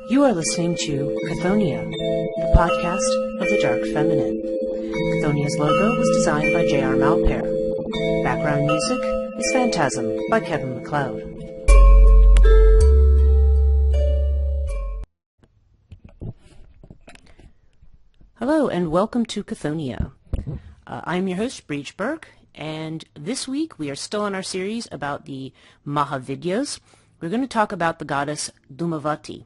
You are listening to Chthonia, the podcast of the Dark Feminine. Chthonia's logo was designed by J.R. Malpair. Background music is Phantasm by Kevin MacLeod. Hello and welcome to Chthonia. I'm your host, Breachberg, and this week we are still in our series about the Mahavidyas. We're going to talk about the goddess Dhumavati.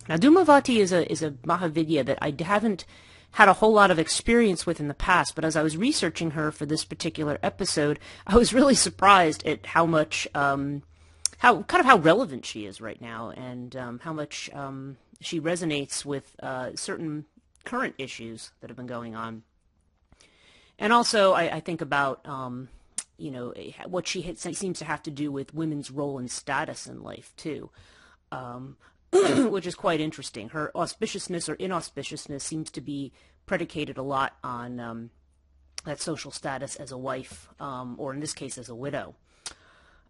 Now, Dhumavati is a Mahavidya that I haven't had a whole lot of experience with in the past, but as I was researching her for this particular episode, I was really surprised at how much, how relevant she is right now, and how much she resonates with certain current issues that have been going on. And also, I think about, what she seems to have to do with women's role and status in life, too. Which is quite interesting. Her auspiciousness or inauspiciousness seems to be predicated a lot on that social status as a wife, or in this case as a widow.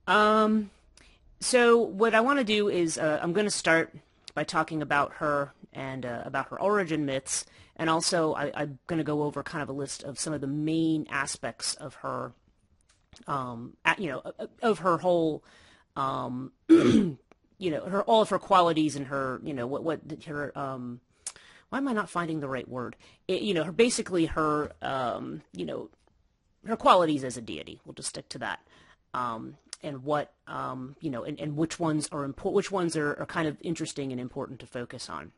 So what I want to do is I'm going to start by talking about her and about her origin myths, and also I'm going to go over kind of a list of some of the main aspects of her, of her whole all of her qualities and her, her, why am I not finding the right word? Her qualities as a deity. We'll just stick to that. And what, and which ones are important, which ones are kind of interesting and important to focus on.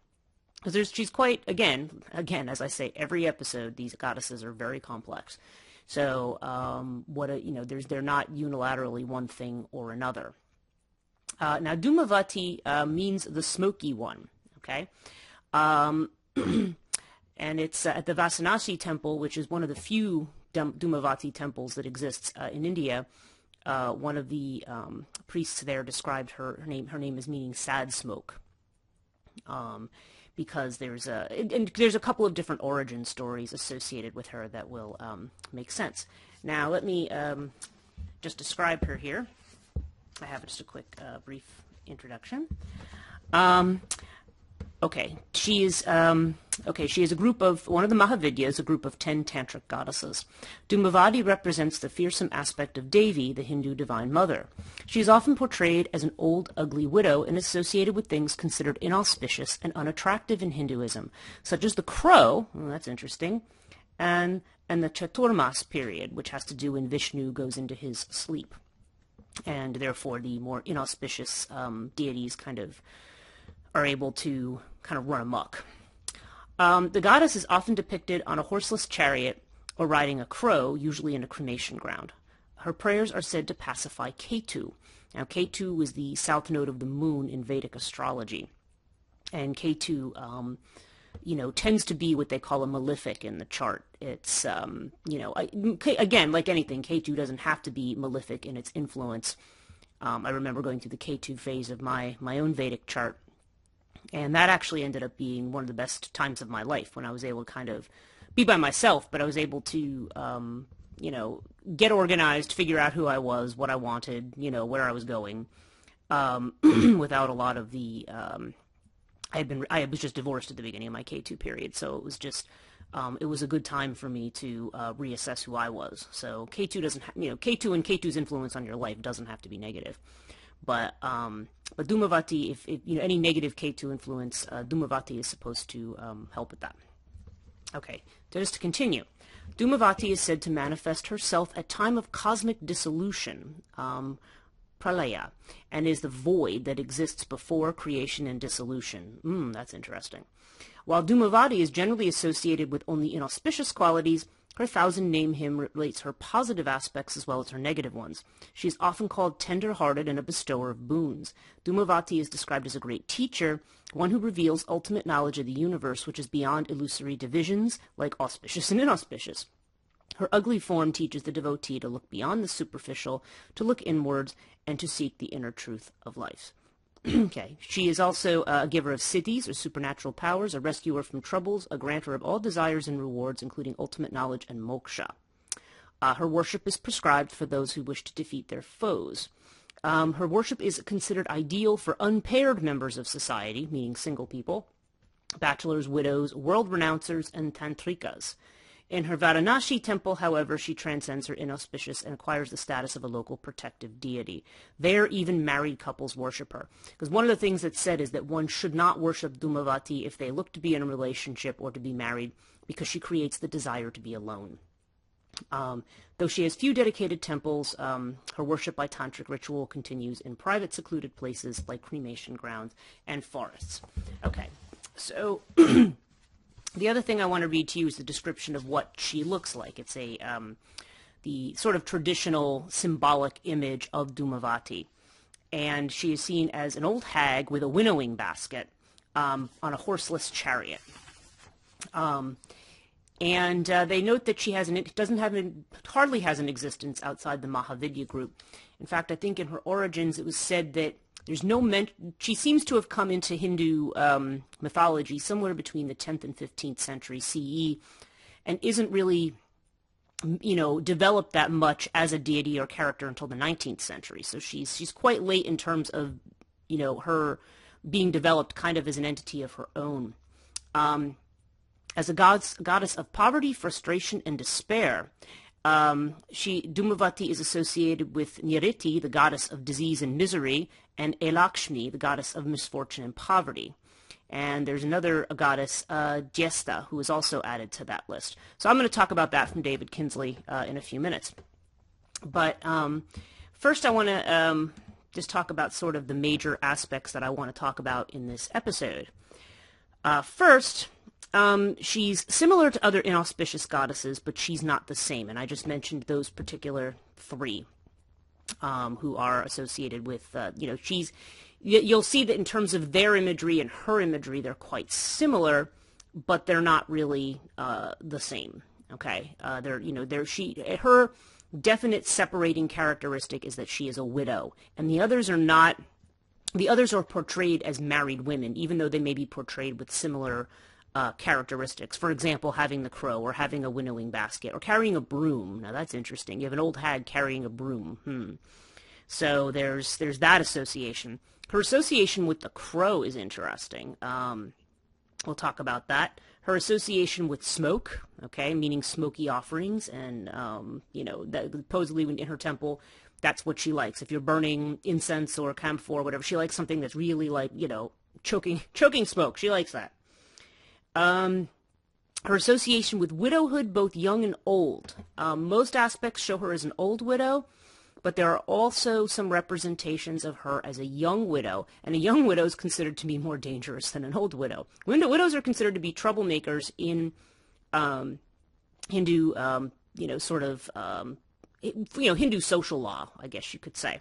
Because she's quite, again, as I say, every episode, these goddesses are very complex. So, they're not unilaterally one thing or another. Now, Dhumavati means the smoky one, okay? And it's at the Vasanasi temple, which is one of the few Dhumavati temples that exists in India. One of the priests there described her name as meaning sad smoke, because there's a couple of different origin stories associated with her that will make sense. Now, let me just describe her here. I have just a quick, brief introduction. She is one of the Mahavidyas, a group of 10 tantric goddesses. Dhumavati represents the fearsome aspect of Devi, the Hindu divine mother. She is often portrayed as an old, ugly widow and associated with things considered inauspicious and unattractive in Hinduism, such as the crow, that's interesting, and the Chaturmas period, which has to do when Vishnu goes into his sleep. And therefore the more inauspicious deities kind of are able to kind of run amok. The goddess is often depicted on a horseless chariot or riding a crow, usually in a cremation ground. Her prayers are said to pacify Ketu. Now, Ketu is the south node of the moon in Vedic astrology. And Ketu, tends to be what they call a malefic in the chart. It's, again, like anything, Ketu doesn't have to be malefic in its influence. I remember going through the Ketu phase of my own Vedic chart, and that actually ended up being one of the best times of my life when I was able to kind of be by myself, but I was able to, get organized, figure out who I was, what I wanted, where I was going, without a lot of the... I was just divorced at the beginning of my K2 period, so it was just, it was a good time for me to reassess who I was. So K2 doesn't, K2 and K2's influence on your life doesn't have to be negative. But Dhumavati, if any negative K2 influence, Dhumavati is supposed to help with that. Okay, just to continue. Dhumavati is said to manifest herself at time of cosmic dissolution, pralaya, and is the void that exists before creation and dissolution. That's interesting. While Dhumavati is generally associated with only inauspicious qualities, her 1,000-name hymn relates her positive aspects as well as her negative ones. She is often called tender-hearted and a bestower of boons. Dhumavati is described as a great teacher, one who reveals ultimate knowledge of the universe, which is beyond illusory divisions like auspicious and inauspicious. Her ugly form teaches the devotee to look beyond the superficial, to look inwards, and to seek the inner truth of life. Okay. She is also a giver of siddhis, or supernatural powers, a rescuer from troubles, a granter of all desires and rewards, including ultimate knowledge and moksha. Her worship is prescribed for those who wish to defeat their foes. Her worship is considered ideal for unpaired members of society, meaning single people, bachelors, widows, world renouncers, and tantrikas. In her Varanasi temple, however, she transcends her inauspicious and acquires the status of a local protective deity. There, even married couples worship her. Because one of the things that's said is that one should not worship Dhumavati if they look to be in a relationship or to be married, because she creates the desire to be alone. Though she has few dedicated temples, her worship by tantric ritual continues in private secluded places like cremation grounds and forests. Okay, so the other thing I want to read to you is the description of what she looks like. It's the sort of traditional symbolic image of Dhumavati. And she is seen as an old hag with a winnowing basket on a horseless chariot. And they note that she has hardly has an existence outside the Mahavidya group. In fact, I think in her origins it was said that there's she seems to have come into Hindu mythology somewhere between the 10th and 15th century CE, and isn't really, developed that much as a deity or character until the 19th century. So she's quite late in terms of, her being developed kind of as an entity of her own. As a goddess of poverty, frustration, and despair, Dhumavati is associated with Niriti, the goddess of disease and misery, and Elakshmi, the goddess of misfortune and poverty. And there's another goddess, Jesta, who is also added to that list. So I'm going to talk about that from David Kinsley in a few minutes. But first I want to just talk about sort of the major aspects that I want to talk about in this episode. First, she's similar to other inauspicious goddesses, but she's not the same. And I just mentioned those particular three who are associated with, you'll see that in terms of their imagery and her imagery, they're quite similar, but they're not really the same. Okay, her definite separating characteristic is that she is a widow, and the others are not. The others are portrayed as married women, even though they may be portrayed with similar characteristics. For example, having the crow, or having a winnowing basket, or carrying a broom. Now that's interesting. You have an old hag carrying a broom. So there's that association. Her association with the crow is interesting. We'll talk about that. Her association with smoke, okay, meaning smoky offerings, and that supposedly in her temple, that's what she likes. If you're burning incense or camphor or whatever, she likes something that's really like, choking smoke. She likes that. Her association with widowhood, both young and old. Most aspects show her as an old widow, but there are also some representations of her as a young widow, and a young widow is considered to be more dangerous than an old widow. Widows are considered to be troublemakers in Hindu, Hindu social law, I guess you could say.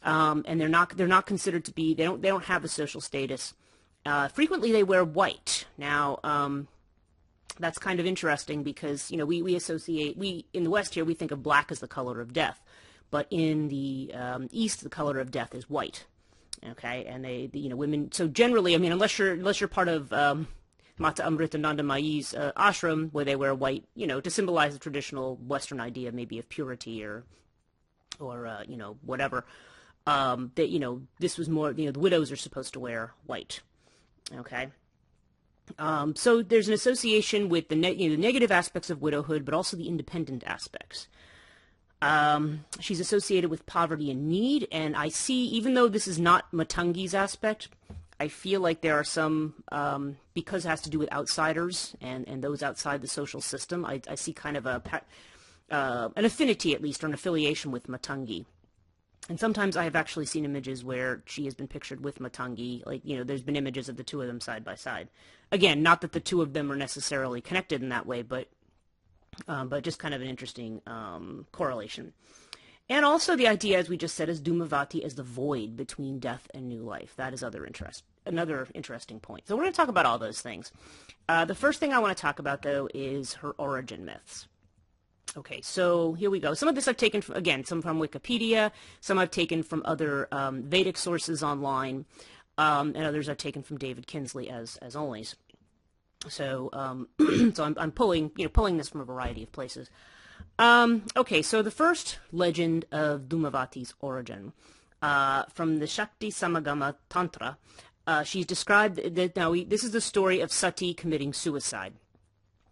And they're not considered to be. They don't have a social status. Frequently they wear white. Now, that's kind of interesting because, we associate, in the West here, we think of black as the color of death. But in the East, the color of death is white. Okay, and women, so generally, unless you're part of Mata Amritananda Mai's ashram, where they wear white, to symbolize the traditional Western idea maybe of purity or whatever, that, this was more, the widows are supposed to wear white. Okay. So there's an association with the negative aspects of widowhood, but also the independent aspects. She's associated with poverty and need, and I see, even though this is not Matangi's aspect, I feel like there are some, because it has to do with outsiders and those outside the social system, I see kind of an affinity, at least, or an affiliation with Matangi. And sometimes I have actually seen images where she has been pictured with Matangi, like, there's been images of the two of them side by side. Again, not that the two of them are necessarily connected in that way, but just kind of an interesting correlation. And also the idea, as we just said, is Dhumavati as the void between death and new life. That is another interesting point. So we're going to talk about all those things. The first thing I want to talk about, though, is her origin myths. Okay, so here we go. Some of this I've taken from, some from Wikipedia, some I've taken from other Vedic sources online, and others I've taken from David Kinsley as always. So, I'm pulling this from a variety of places. Okay, so the first legend of Dhumavati's origin. from the Shakti Samagama Tantra. She's described that this is the story of Sati committing suicide.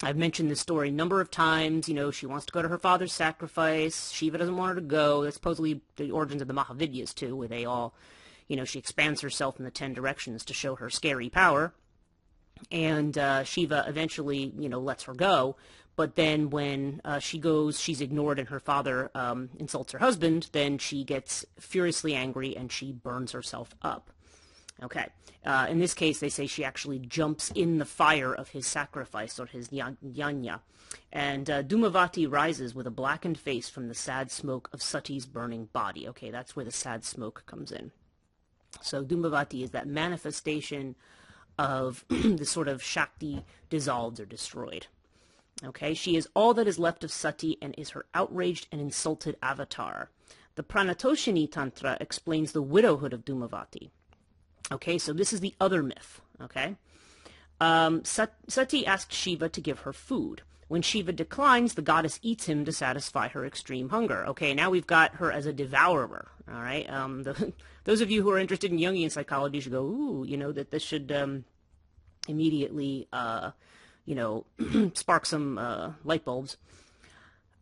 I've mentioned this story a number of times. You know, she wants to go to her father's sacrifice. Shiva doesn't want her to go. That's supposedly the origins of the Mahavidyas, too, where they all, you know, she expands herself in the 10 directions to show her scary power. And Shiva eventually, you know, lets her go. But then when she goes, she's ignored and her father insults her husband, then she gets furiously angry and she burns herself up. Okay. In this case, they say she actually jumps in the fire of his sacrifice, or his yajna. And Dhumavati rises with a blackened face from the sad smoke of Sati's burning body. Okay, that's where the sad smoke comes in. So Dhumavati is that manifestation of the sort of Shakti dissolved or destroyed. Okay, she is all that is left of Sati and is her outraged and insulted avatar. The Pranatoshini Tantra explains the widowhood of Dhumavati. Okay, so this is the other myth, okay? Sati asks Shiva to give her food. When Shiva declines, the goddess eats him to satisfy her extreme hunger. Okay, now we've got her as a devourer, all right? Those of you who are interested in Jungian psychology should go, ooh, you know, that this should immediately, you know, spark some light bulbs.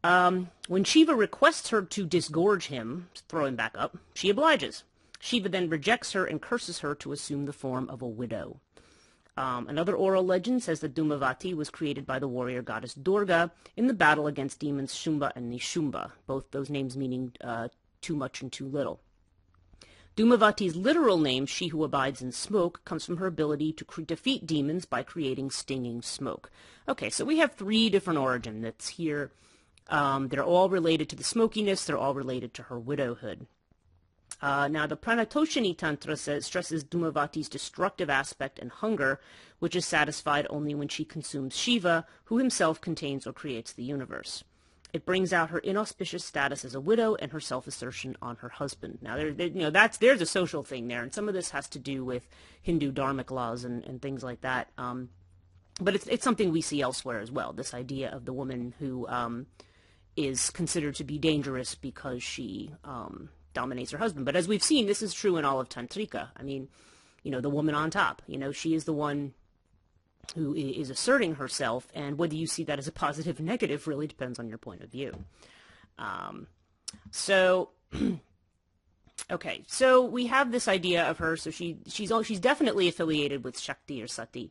When Shiva requests her to disgorge him, throw him back up, she obliges. Shiva then rejects her and curses her to assume the form of a widow. Another oral legend says that Dhumavati was created by the warrior goddess Durga in the battle against demons Shumba and Nishumba, both those names meaning too much and too little. Dhumavati's literal name, she who abides in smoke, comes from her ability to defeat demons by creating stinging smoke. Okay, so we have 3 different origins that's here. They're all related to the smokiness. They're all related to her widowhood. Now, the Pranatoshini Tantra stresses Dhumavati's destructive aspect and hunger, which is satisfied only when she consumes Shiva, who himself contains or creates the universe. It brings out her inauspicious status as a widow and her self-assertion on her husband. Now, you know, there's a social thing there, and some of this has to do with Hindu dharmic laws and things like that. But it's something we see elsewhere as well, this idea of the woman who is considered to be dangerous because she dominates her husband. But as we've seen, this is true in all of Tantrika. I mean, you know, the woman on top, you know, she is the one who is asserting herself, and whether you see that as a positive or negative really depends on your point of view. Okay, so we have this idea of her. So she's definitely affiliated with Shakti or Sati.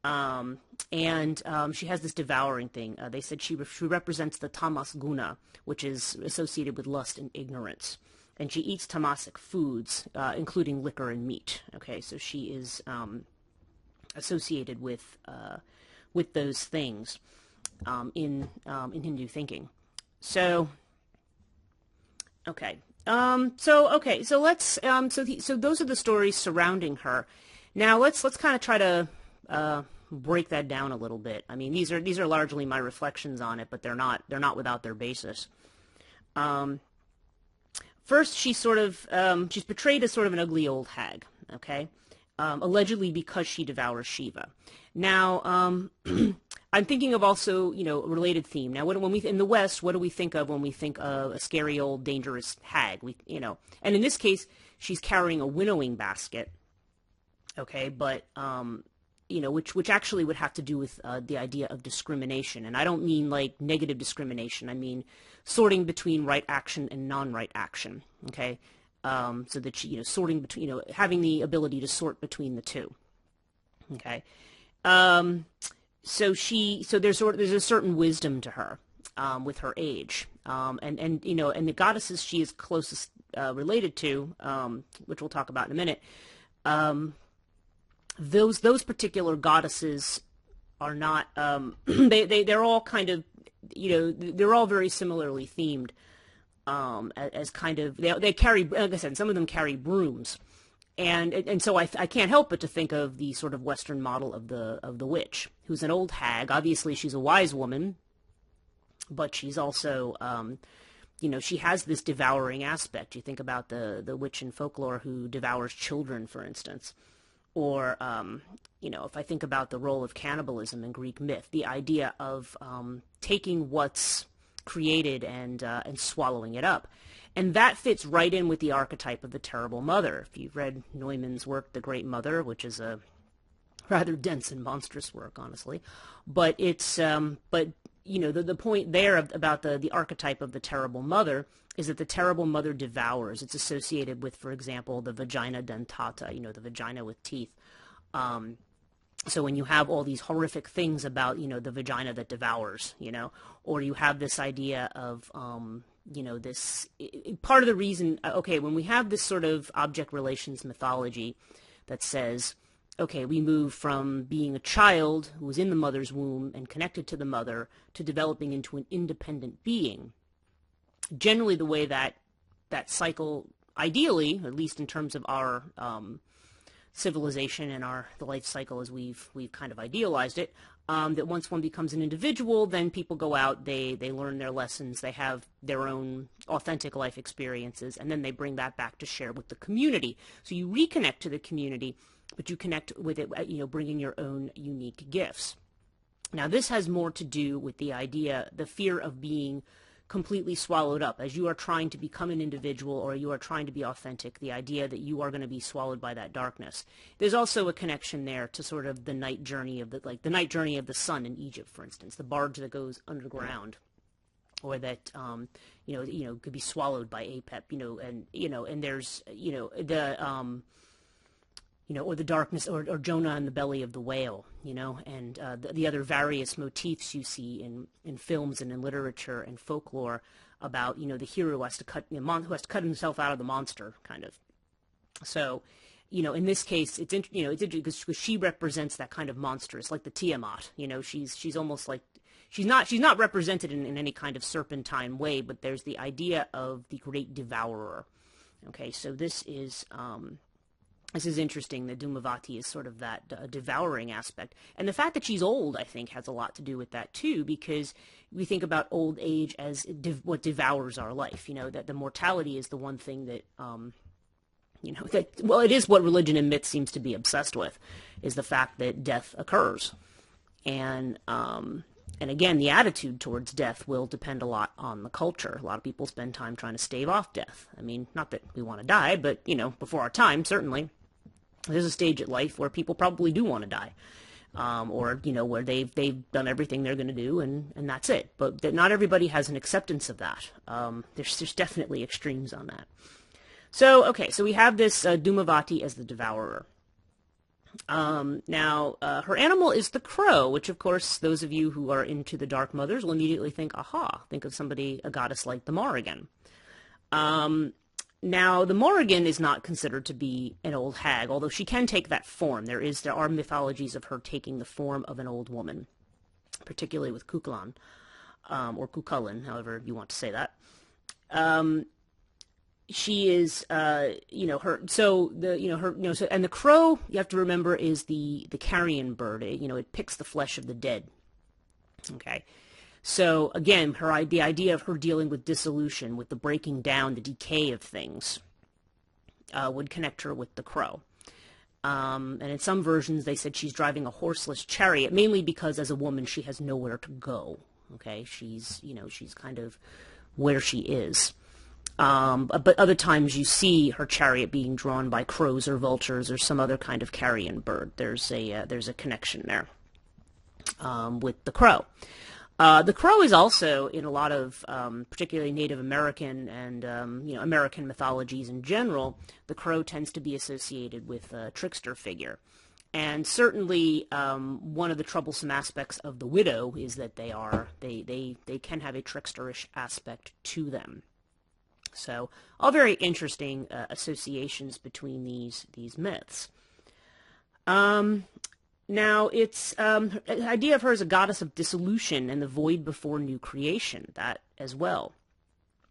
She has this devouring thing. They said she represents the tamas guna, which is associated with lust and ignorance. And she eats tamasic foods, including liquor and meat. Okay, so she is associated with those things in Hindu thinking. So, okay. So let's so those are the stories surrounding her. Now let's kind of try to break that down a little bit. I mean, these are largely my reflections on it, but they're not without their basis. First, she's portrayed as sort of an ugly old hag, okay? Allegedly because she devours Shiva. Now, I'm thinking of also, you know, a related theme. Now, when we in the West, what do we think of when we think of a scary old dangerous hag? And in this case, she's carrying a winnowing basket, okay? But you know, which actually would have to do with the idea of discrimination. And I don't mean like negative discrimination. I mean sorting between right action and non-right action, okay? So that she, you know, sorting between, you know, having the ability to sort between the two, okay? So there's a certain wisdom to her with her age, and you know, and the goddesses she is closest related to, which we'll talk about in a minute. Those particular goddesses are not they're all kind of, you know, they're all very similarly themed, as kind of they carry, like I said, some of them carry brooms, and so I can't help but to think of the sort of Western model of the witch, who's an old hag. Obviously she's a wise woman, but she's also you know, she has this devouring aspect. You think about the witch in folklore who devours children, for instance. Or, you know, if I think about the role of cannibalism in Greek myth, the idea of taking what's created and swallowing it up. And that fits right in with the archetype of the terrible mother. If you've read Neumann's work, The Great Mother, which is a rather dense and monstrous work, honestly, but it's the point there about the archetype of the terrible mother is that the terrible mother devours. It's associated with, for example, the vagina dentata, the vagina with teeth. So when you have all these horrific things about, the vagina that devours, or you have this idea of, this part of the reason, when we have this sort of object relations mythology that says, okay, we move from being a child who was in the mother's womb and connected to the mother to developing into an independent being. Generally, the way that cycle, ideally, at least in terms of our civilization and the life cycle as we've kind of idealized it, that once one becomes an individual, then people go out, they learn their lessons, they have their own authentic life experiences, and then they bring that back to share with the community. So you reconnect to the community, but you connect with it, bringing your own unique gifts. Now, this has more to do with the fear of being completely swallowed up. As you are trying to become an individual or you are trying to be authentic, the idea that you are going to be swallowed by that darkness. There's also a connection there to sort of the night journey of the night journey of the sun in Egypt, for instance, the barge that goes underground, or that could be swallowed by Apep, and there's or the darkness, or Jonah in the belly of the whale, and the other various motifs you see in films and in literature and folklore about, the hero who has to cut himself out of the monster, kind of. So, in this case, it's interesting because she represents that kind of monstrous, like the Tiamat. She's almost like she's not represented in any kind of serpentine way, but there's the idea of the great devourer. Okay, so this is interesting that Dhumavati is sort of that devouring aspect. And the fact that she's old, I think, has a lot to do with that, too, because we think about old age as what devours our life, that the mortality is the one thing that, it is what religion and myth seems to be obsessed with, is the fact that death occurs. And again, the attitude towards death will depend a lot on the culture. A lot of people spend time trying to stave off death. I mean, not that we want to die, but, before our time, certainly. There's a stage at life where people probably do want to die, or where they've done everything they're going to do, and that's it. But not everybody has an acceptance of that. There's definitely extremes on that. So we have this Dhumavati as the devourer. Now, her animal is the crow, which, of course, those of you who are into the Dark Mothers will immediately think, think of a goddess like the Morrigan. Now, the Morrigan is not considered to be an old hag, although she can take that form. There are mythologies of her taking the form of an old woman, particularly with Cuchulainn, or Cuchulainn, however you want to say that. She is, and the crow, you have to remember, is the carrion bird. It picks the flesh of the dead. Okay. So, again, the idea of her dealing with dissolution, with the breaking down, the decay of things, would connect her with the crow. And in some versions, they said she's driving a horseless chariot, mainly because as a woman, she has nowhere to go. Okay, she's kind of where she is. But other times you see her chariot being drawn by crows or vultures or some other kind of carrion bird. There's a connection there with the crow. The crow is also in a lot of, particularly Native American and American mythologies in general. The crow tends to be associated with a trickster figure, and certainly one of the troublesome aspects of the widow is that they can have a tricksterish aspect to them. So, all very interesting associations between these myths. Now, it's the idea of her as a goddess of dissolution and the void before new creation, that as well.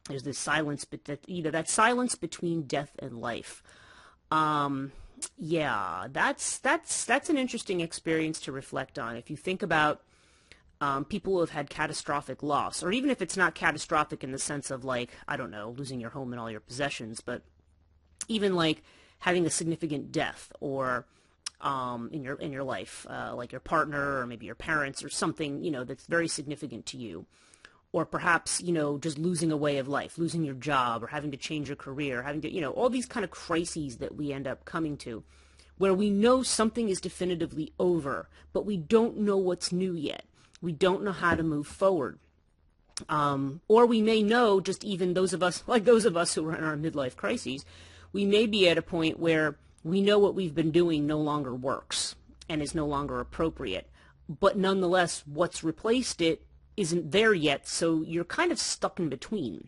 There's this silence, that silence between death and life. Yeah, that's an interesting experience to reflect on. If you think about people who have had catastrophic loss, or even if it's not catastrophic in the sense of, like, I don't know, losing your home and all your possessions, but even like having a significant death, or in your life, like your partner or maybe your parents or something, that's very significant to you, or perhaps, just losing a way of life, losing your job, or having to change your career, having to, all these kind of crises that we end up coming to, where we know something is definitively over, but we don't know what's new yet. We don't know how to move forward. Or we may know, just even those of us who are in our midlife crises, we may be at a point where we know what we've been doing no longer works and is no longer appropriate. But nonetheless, what's replaced it isn't there yet, so you're kind of stuck in between.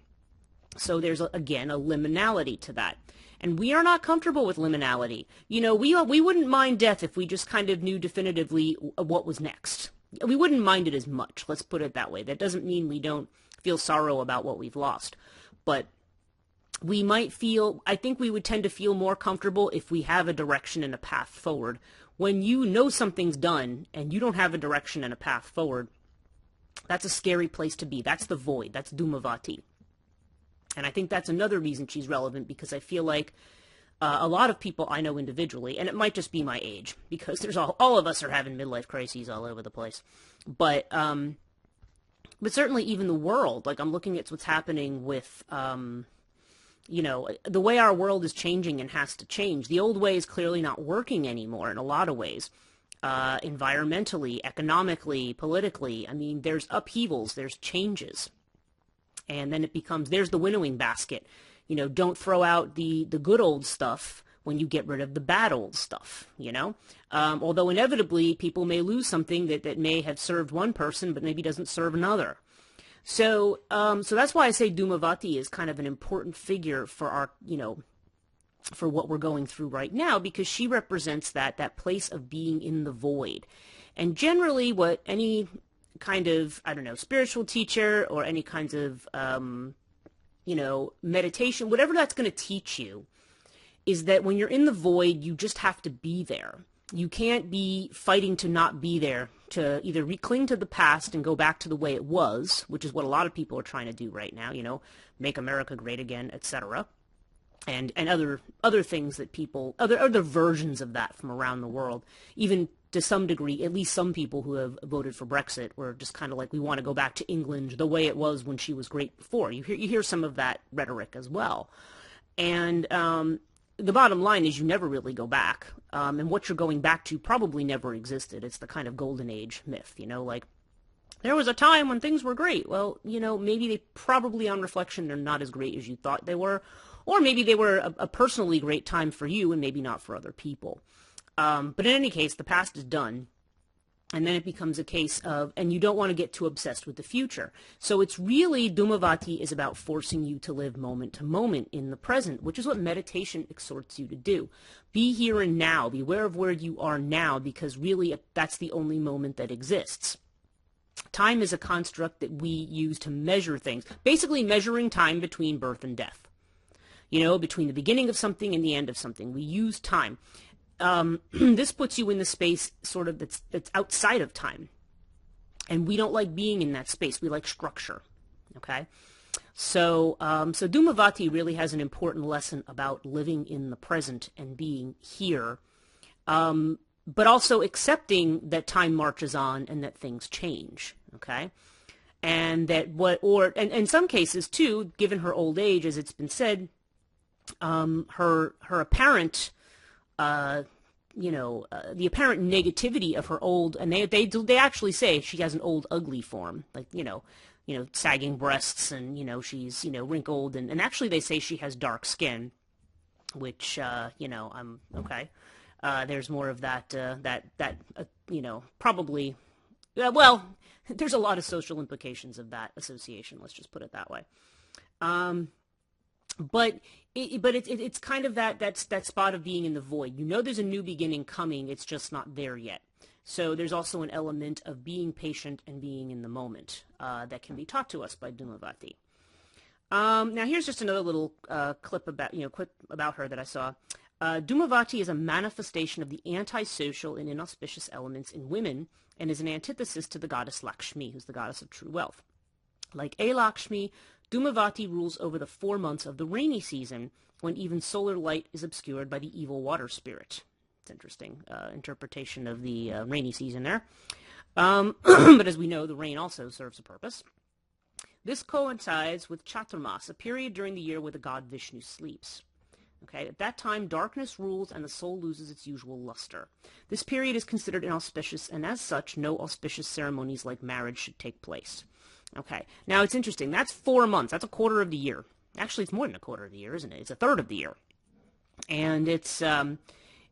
So there's, again, a liminality to that. And we are not comfortable with liminality. We wouldn't mind death if we just kind of knew definitively what was next. We wouldn't mind it as much, let's put it that way. That doesn't mean we don't feel sorrow about what we've lost. But we might feel, I think we would tend to feel more comfortable if we have a direction and a path forward. When you know something's done and you don't have a direction and a path forward, that's a scary place to be. That's the void. That's Dhumavati. And I think that's another reason she's relevant, because I feel like a lot of people I know individually, and it might just be my age, because there's all of us are having midlife crises all over the place. But certainly even the world, like I'm looking at what's happening with, the way our world is changing and has to change. The old way is clearly not working anymore in a lot of ways. Environmentally, economically, politically. I mean, there's upheavals, there's changes. And then it becomes, there's the winnowing basket. Don't throw out the good old stuff when you get rid of the bad old stuff, although inevitably people may lose something that may have served one person, but maybe doesn't serve another. So that's why I say Dhumavati is kind of an important figure for our, for what we're going through right now, because she represents that place of being in the void. And generally what any kind of, spiritual teacher or any kinds of, meditation, whatever that's going to teach you, is that when you're in the void, you just have to be there. You can't be fighting to not be there, to either cling to the past and go back to the way it was, which is what a lot of people are trying to do right now, make America great again, etc. And other things that people, other versions of that from around the world, even to some degree, at least some people who have voted for Brexit were just kind of like, we want to go back to England the way it was when she was great before. You hear some of that rhetoric as well. And the bottom line is you never really go back. And what you're going back to probably never existed. It's the kind of golden age myth, like there was a time when things were great. Well, maybe they probably on reflection, they're not as great as you thought they were. Or maybe they were a personally great time for you and maybe not for other people. But in any case, the past is done. And then it becomes a case of, and you don't want to get too obsessed with the future. So it's really, Dhumavati is about forcing you to live moment to moment in the present, which is what meditation exhorts you to do. Be here and now. Be aware of where you are now, because really that's the only moment that exists. Time is a construct that we use to measure things, basically measuring time between birth and death. Between the beginning of something and the end of something. We use time. This puts you in the space sort of that's outside of time. And we don't like being in that space. We like structure. Okay? So Dhumavati really has an important lesson about living in the present and being here, but also accepting that time marches on and that things change. Okay? And that and in some cases too, given her old age, as it's been said, her apparent, the apparent negativity of her old, and they actually say she has an old ugly form, like, sagging breasts and, she's, wrinkled and actually they say she has dark skin, which, I'm okay. There's more of that, probably, well, there's a lot of social implications of that association. Let's just put it that way. But it's kind of that spot of being in the void. There's a new beginning coming. It's just not there yet. So there's also an element of being patient and being in the moment that can be taught to us by Dhumavati. Now here's just another little clip about her that I saw. Dhumavati is a manifestation of the antisocial and inauspicious elements in women and is an antithesis to the goddess Lakshmi, who's the goddess of true wealth. Like Lakshmi, Dhumavati rules over the 4 months of the rainy season, when even solar light is obscured by the evil water spirit. It's interesting interpretation of the rainy season there. But as we know, the rain also serves a purpose. This coincides with Chaturmas, a period during the year where the god Vishnu sleeps. Okay, at that time, darkness rules and the soul loses its usual luster. This period is considered inauspicious, and as such, no auspicious ceremonies like marriage should take place. Okay, now it's interesting. That's 4 months. That's a quarter of the year. Actually, it's more than a quarter of the year, isn't it? It's a third of the year. And it's,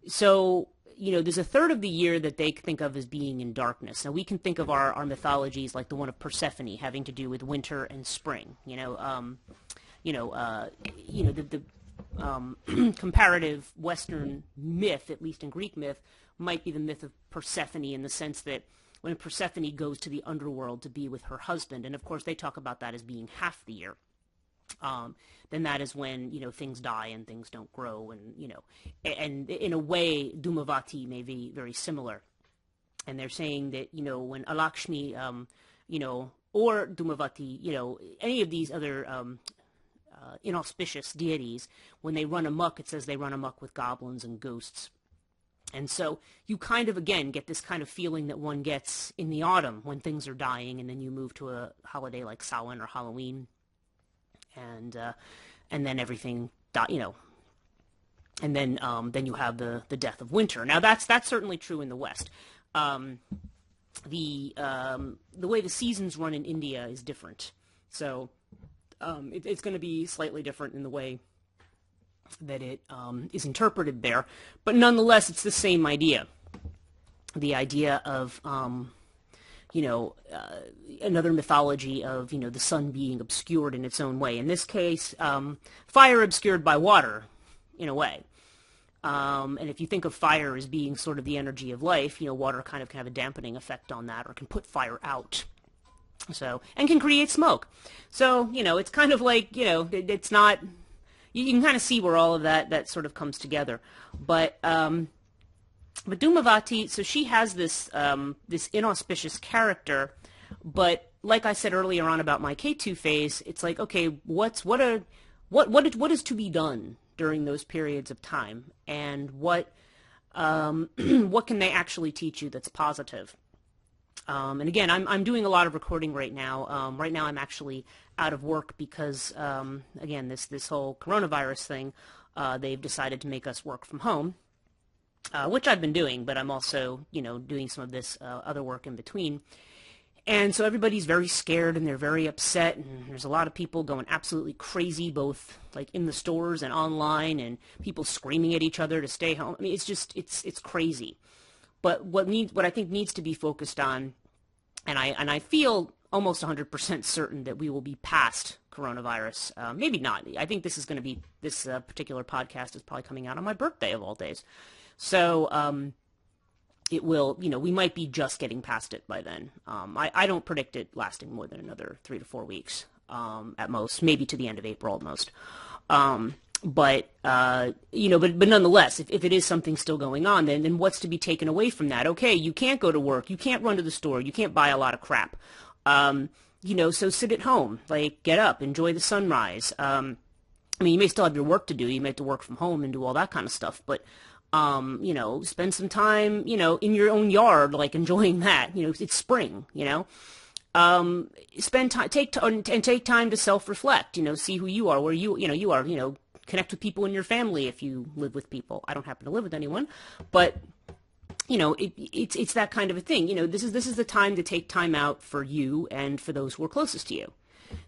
so, there's a third of the year that they think of as being in darkness. Now, we can think of our mythologies like the one of Persephone having to do with winter and spring. The comparative Western myth, at least in Greek myth, might be the myth of Persephone in the sense that when Persephone goes to the underworld to be with her husband, and of course they talk about that as being half the year, then that is when, things die and things don't grow, and in a way, Dhumavati may be very similar. And they're saying that, when Alakshmi, or Dhumavati, any of these other inauspicious deities, when they run amok, it says they run amok with goblins and ghosts. And so you kind of, again, get this kind of feeling that one gets in the autumn when things are dying, and then you move to a holiday like Samhain or Halloween, and then everything, and then you have the death of winter. Now that's certainly true in the West. The way the seasons run in India is different, so it's going to be slightly different in the way that it is interpreted there, but nonetheless, it's the same idea. The idea of another mythology of, the sun being obscured in its own way. In this case, fire obscured by water, in a way. And if you think of fire as being sort of the energy of life, water kind of can have a dampening effect on that, or can put fire out. So, and can create smoke. So, it's kind of like, it's not, you can kind of see where all of that sort of comes together. But Dhumavati, so she has this this inauspicious character, but like I said earlier on about my K2 phase, it's like, okay, what is to be done during those periods of time, and what can they actually teach you that's positive? And again, I'm doing a lot of recording right now. Right now, I'm actually out of work because again, this whole coronavirus thing, they've decided to make us work from home. Which I've been doing, but I'm also, doing some of this other work in between. And so everybody's very scared and they're very upset, and there's a lot of people going absolutely crazy, both like in the stores and online, and people screaming at each other to stay home. I mean, it's just, it's crazy. But what I think needs to be focused on, and I feel almost 100% certain that we will be past coronavirus. Maybe not. I think this is going to be, this particular podcast is probably coming out on my birthday of all days. So it will, we might be just getting past it by then. I don't predict it lasting more than another 3 to 4 weeks at most, maybe to the end of April at most. But nonetheless, if it is something still going on, then what's to be taken away from that? Okay, you can't go to work, you can't run to the store, you can't buy a lot of crap. So sit at home, like get up, enjoy the sunrise. You may still have your work to do, you may have to work from home and do all that kind of stuff, but spend some time, in your own yard, like enjoying that. It's spring, spend time, take time to self-reflect, see who you are, where you are, connect with people in your family if you live with people. I don't happen to live with anyone, but it's that kind of a thing. This is the time to take time out for you and for those who are closest to you.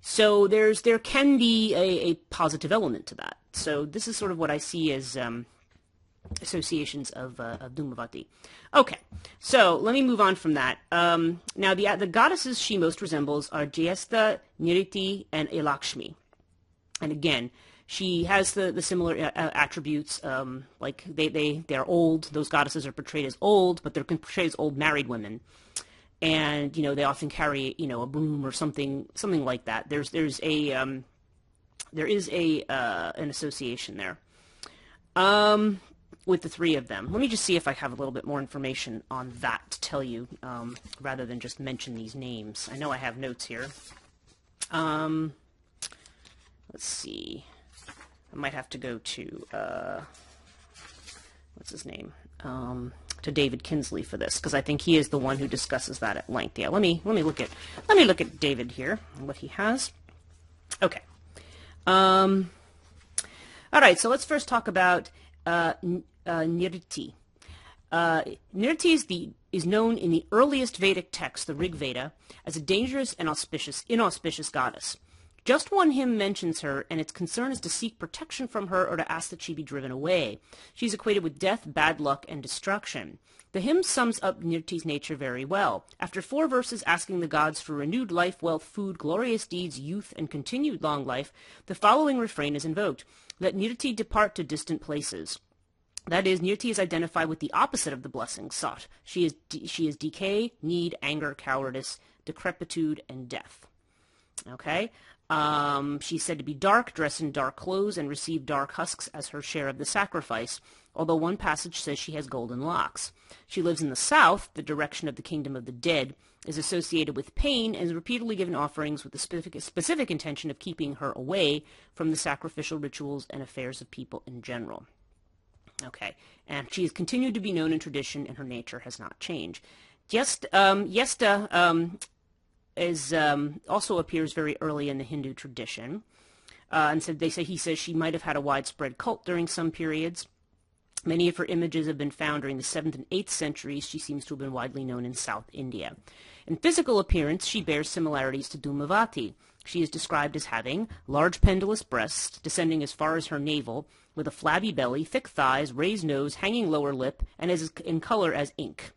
So there can be a positive element to that. So this is sort of what I see as associations of Dhumavati. Okay, so let me move on from that. Now the goddesses she most resembles are Jyestha, Niriti, and Lakshmi. And again, she has the similar attributes. Like they're old. Those goddesses are portrayed as old, but they're portrayed as old married women. And they often carry a broom or something like that. There is an association there. With the three of them. Let me just see if I have a little bit more information on that to tell you, rather than just mention these names. I know I have notes here. Let's see. I might have to go to, what's his name? To to David Kinsley for this, because I think he is the one who discusses that at length. Yeah, let me look at David here and what he has. Okay. All right, so let's first talk about Nirti. Nirti is known in the earliest Vedic text, the Rig Veda, as a dangerous and inauspicious goddess. Just one hymn mentions her, and its concern is to seek protection from her or to ask that she be driven away. She's equated with death, bad luck, and destruction. The hymn sums up Nirti's nature very well. After 4 verses asking the gods for renewed life, wealth, food, glorious deeds, youth, and continued long life, the following refrain is invoked: "Let Nirti depart to distant places." That is, Nirti is identified with the opposite of the blessings sought. She is decay, need, anger, cowardice, decrepitude, and death. Okay? She's said to be dark, dress in dark clothes, and receive dark husks as her share of the sacrifice, although one passage says she has golden locks. She lives in the south, the direction of the kingdom of the dead, is associated with pain, and is repeatedly given offerings with the specific intention of keeping her away from the sacrificial rituals and affairs of people in general. Okay, and she has continued to be known in tradition, and her nature has not changed. Yesta also appears very early in the Hindu tradition, and he says she might have had a widespread cult during some periods. Many of her images have been found during the 7th and 8th centuries. She seems to have been widely known in South India. In physical appearance, she bears similarities to Dhumavati. She is described as having large pendulous breasts descending as far as her navel, with a flabby belly, thick thighs, raised nose, hanging lower lip, and is in color as ink.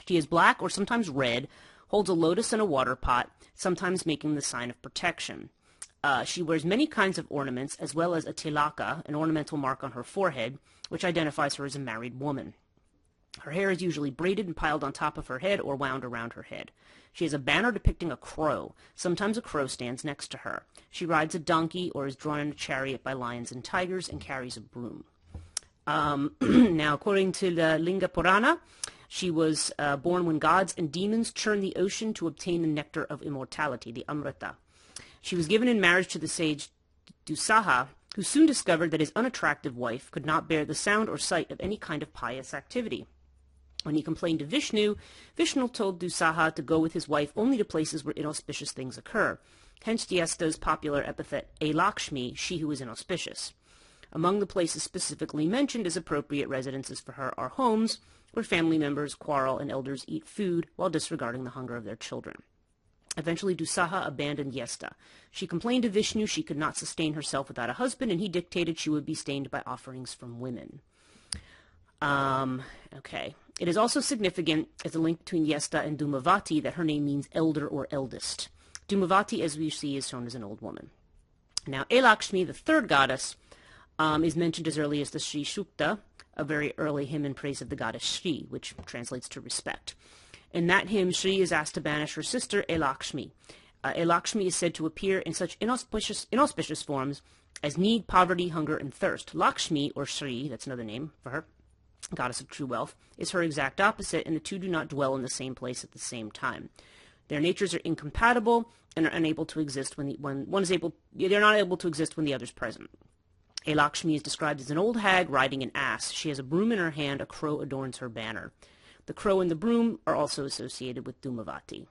She is black or sometimes red, holds a lotus and a water pot, sometimes making the sign of protection. She wears many kinds of ornaments, as well as a tilaka, an ornamental mark on her forehead, which identifies her as a married woman. Her hair is usually braided and piled on top of her head or wound around her head. She has a banner depicting a crow. Sometimes a crow stands next to her. She rides a donkey or is drawn in a chariot by lions and tigers and carries a broom. Now, according to the Linga Purana, she was born when gods and demons churned the ocean to obtain the nectar of immortality, the Amrita. She was given in marriage to the sage Dusaha, who soon discovered that his unattractive wife could not bear the sound or sight of any kind of pious activity. When he complained to Vishnu, Vishnu told Dusaha to go with his wife only to places where inauspicious things occur. Hence Yesta's popular epithet, A Lakshmi, she who is inauspicious. Among the places specifically mentioned as appropriate residences for her are homes, where family members quarrel and elders eat food while disregarding the hunger of their children. Eventually, Dusaha abandoned Yesta. She complained to Vishnu she could not sustain herself without a husband, and he dictated she would be sustained by offerings from women. Okay. It is also significant as a link between Yesta and Dhumavati that her name means elder or eldest. Dhumavati, as we see, is shown as an old woman. Now, Lakshmi, the third goddess, is mentioned as early as the Sri Sukta, a very early hymn in praise of the goddess Sri, which translates to respect. In that hymn, Sri is asked to banish her sister, Lakshmi. Lakshmi is said to appear in such inauspicious forms as need, poverty, hunger, and thirst. Lakshmi, or Sri, that's another name for her, goddess of true wealth, is her exact opposite, and the two do not dwell in the same place at the same time. Their natures are incompatible and are unable to exist they're not able to exist when the other's present. Lakshmi is described as an old hag riding an ass. She has a broom in her hand. A crow adorns her banner. The crow and the broom are also associated with Dhumavati.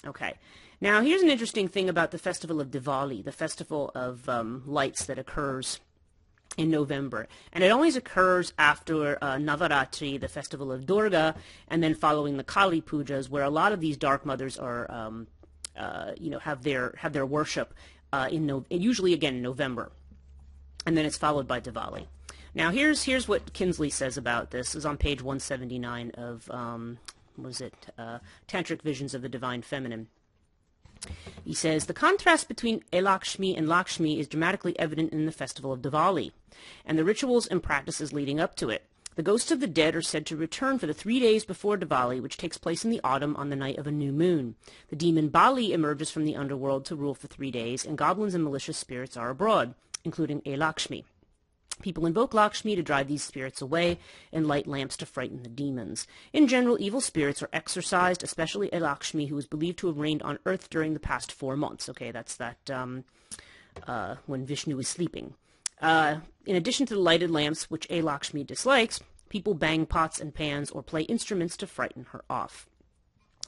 Okay. Now, here's an interesting thing about the festival of Diwali, the festival of lights that occurs in November. And it always occurs after Navaratri, the festival of Durga, and then following the Kali Pujas, where a lot of these dark mothers are, have their worship usually again in November. And then it's followed by Diwali. Now, here's what Kinsley says about this. This is on page 179 of, Tantric Visions of the Divine Feminine. He says, the contrast between Lakshmi and Lakshmi is dramatically evident in the festival of Diwali, and the rituals and practices leading up to it. The ghosts of the dead are said to return for the 3 days before Diwali, which takes place in the autumn on the night of a new moon. The demon Bali emerges from the underworld to rule for 3 days, and goblins and malicious spirits are abroad, including Lakshmi. People invoke Lakshmi to drive these spirits away and light lamps to frighten the demons. In general, evil spirits are exorcised, especially Lakshmi, who is believed to have reigned on earth during the past 4 months. Okay, that's when Vishnu is sleeping. In addition to the lighted lamps, which Lakshmi dislikes, People bang pots and pans or play instruments to frighten her off.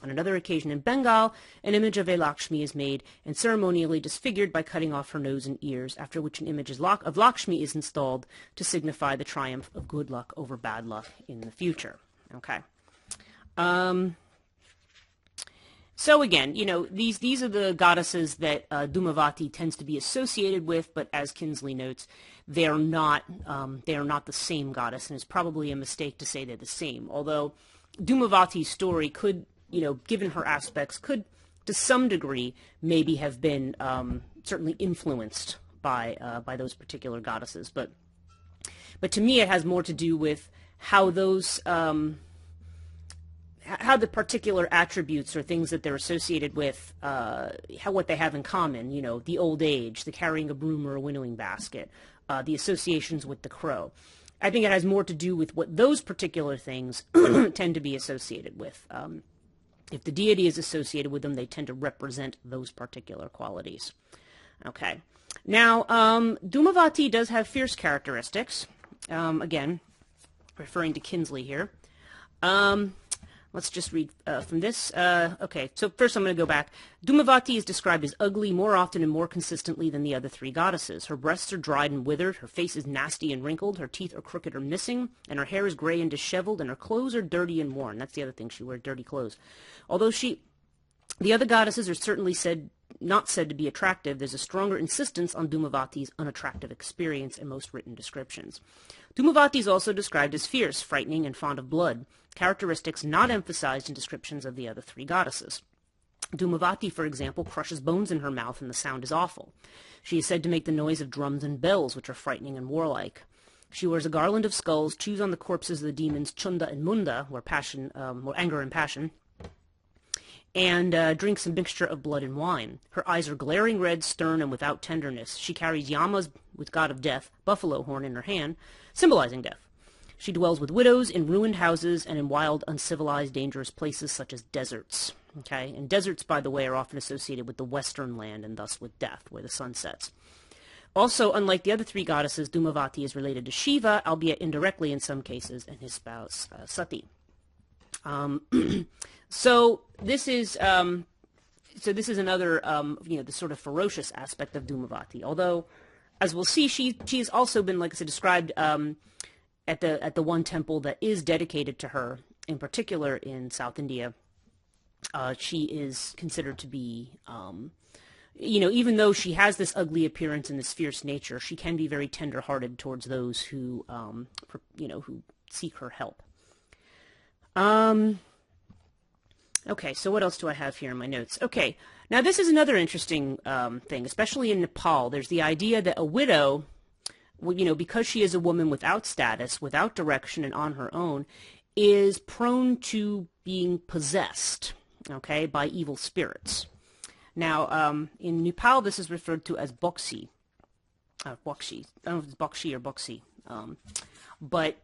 On another occasion in Bengal, an image of a Lakshmi is made and ceremonially disfigured by cutting off her nose and ears, after which an image of Lakshmi is installed to signify the triumph of good luck over bad luck in the future. Okay. So again, these are the goddesses that Dhumavati tends to be associated with, but as Kinsley notes, they are not the same goddess, and it's probably a mistake to say they're the same. Although Dhumavati's story could, given her aspects, could to some degree maybe have been certainly influenced by those particular goddesses. But to me, it has more to do with how those how the particular attributes or things that they're associated with, what they have in common, the old age, the carrying a broom or a winnowing basket, the associations with the crow. I think it has more to do with what those particular things tend to be associated with. If the deity is associated with them, they tend to represent those particular qualities. Okay. Now, Dhumavati does have fierce characteristics. Again, referring to Kinsley here. Let's just read from this. Okay, so first I'm going to go back. Dhumavati is described as ugly more often and more consistently than the other three goddesses. Her breasts are dried and withered, her face is nasty and wrinkled, her teeth are crooked or missing, and her hair is gray and disheveled, and her clothes are dirty and worn. That's the other thing, she wears dirty clothes. Although the other goddesses are certainly not said to be attractive, there's a stronger insistence on Dhumavati's unattractive experience in most written descriptions. Dhumavati is also described as fierce, frightening, and fond of blood, characteristics not emphasized in descriptions of the other three goddesses. Dhumavati, for example, crushes bones in her mouth, and the sound is awful. She is said to make the noise of drums and bells, which are frightening and warlike. She wears a garland of skulls, chews on the corpses of the demons Chunda and Munda, where anger and passion, and drinks a mixture of blood and wine. Her eyes are glaring red, stern, and without tenderness. She carries yamas with god of death, buffalo horn in her hand, symbolizing death. She dwells with widows in ruined houses and in wild, uncivilized, dangerous places such as deserts. Okay, and deserts, by the way, are often associated with the western land and thus with death, where the sun sets. Also, unlike the other three goddesses, Dhumavati is related to Shiva, albeit indirectly in some cases, and his spouse Sati. So this is another the sort of ferocious aspect of Dhumavati. Although, as we'll see, she has also been, like I said, described at the one temple that is dedicated to her, in particular in South India. She is considered to be, even though she has this ugly appearance and this fierce nature, she can be very tender-hearted towards those who who seek her help. Okay, so what else do I have here in my notes? Okay, now this is another interesting thing, especially in Nepal. There's the idea that a widow, because she is a woman without status, without direction, and on her own, is prone to being possessed, okay, by evil spirits. Now, in Nepal, this is referred to as Bokshi. Bokshi. I don't know if it's Bokshi or Boksi. But...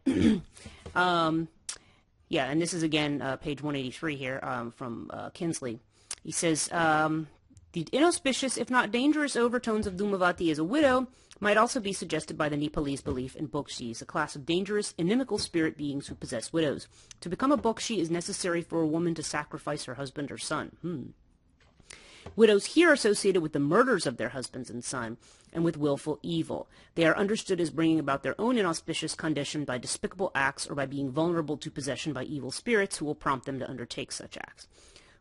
yeah, and this is, again, page 183 here from Kinsley. He says, the inauspicious, if not dangerous, overtones of Dhumavati as a widow might also be suggested by the Nepalese belief in Bokshis, a class of dangerous, inimical spirit beings who possess widows. To become a Bokshi is necessary for a woman to sacrifice her husband or son. Widows here are associated with the murders of their husbands and son, and with willful evil. They are understood as bringing about their own inauspicious condition by despicable acts or by being vulnerable to possession by evil spirits who will prompt them to undertake such acts.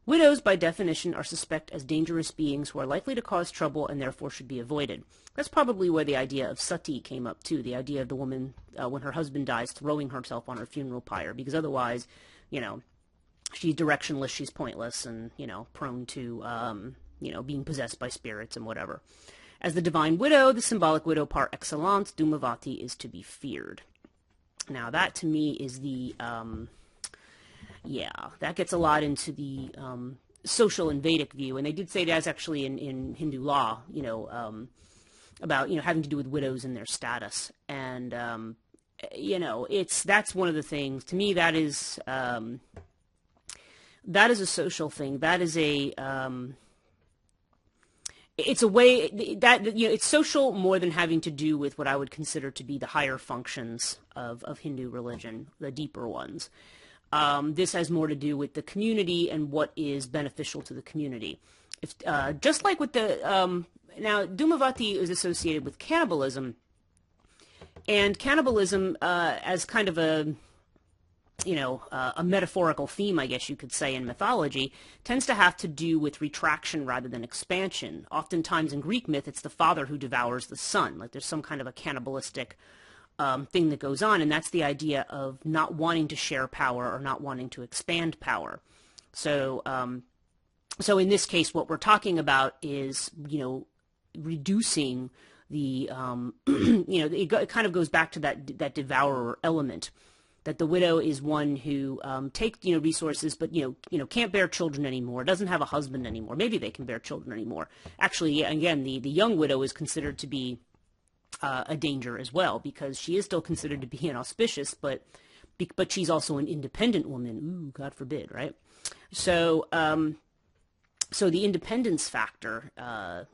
Widows, by definition, are suspected as dangerous beings who are likely to cause trouble and therefore should be avoided. That's probably where the idea of sati came up, too, the idea of the woman, when her husband dies, throwing herself on her funeral pyre, because otherwise, she's directionless, she's pointless, and, prone to, being possessed by spirits and whatever. As the divine widow, the symbolic widow par excellence, Dhumavati is to be feared. Now, that to me is the, that gets a lot into the social and Vedic view, and they did say that's actually in Hindu law, about, having to do with widows and their status. And, that's one of the things, to me, that is a social thing. That is it's a way that, it's social more than having to do with what I would consider to be the higher functions of Hindu religion, the deeper ones. This has more to do with the community and what is beneficial to the community. If, just like with the, now Dhumavati is associated with cannibalism, and cannibalism as kind of a metaphorical theme, I guess you could say, in mythology, tends to have to do with retraction rather than expansion. Oftentimes in Greek myth, it's the father who devours the son. Like there's some kind of a cannibalistic thing that goes on, and that's the idea of not wanting to share power or not wanting to expand power. So, so in this case, what we're talking about is, reducing the, it kind of goes back to that devourer element. That the widow is one who takes resources, but can't bear children anymore, doesn't have a husband anymore. Maybe they can bear children anymore. Actually, again, the young widow is considered to be a danger as well, because she is still considered to be inauspicious, but she's also an independent woman. Ooh, God forbid, right? So so the independence factor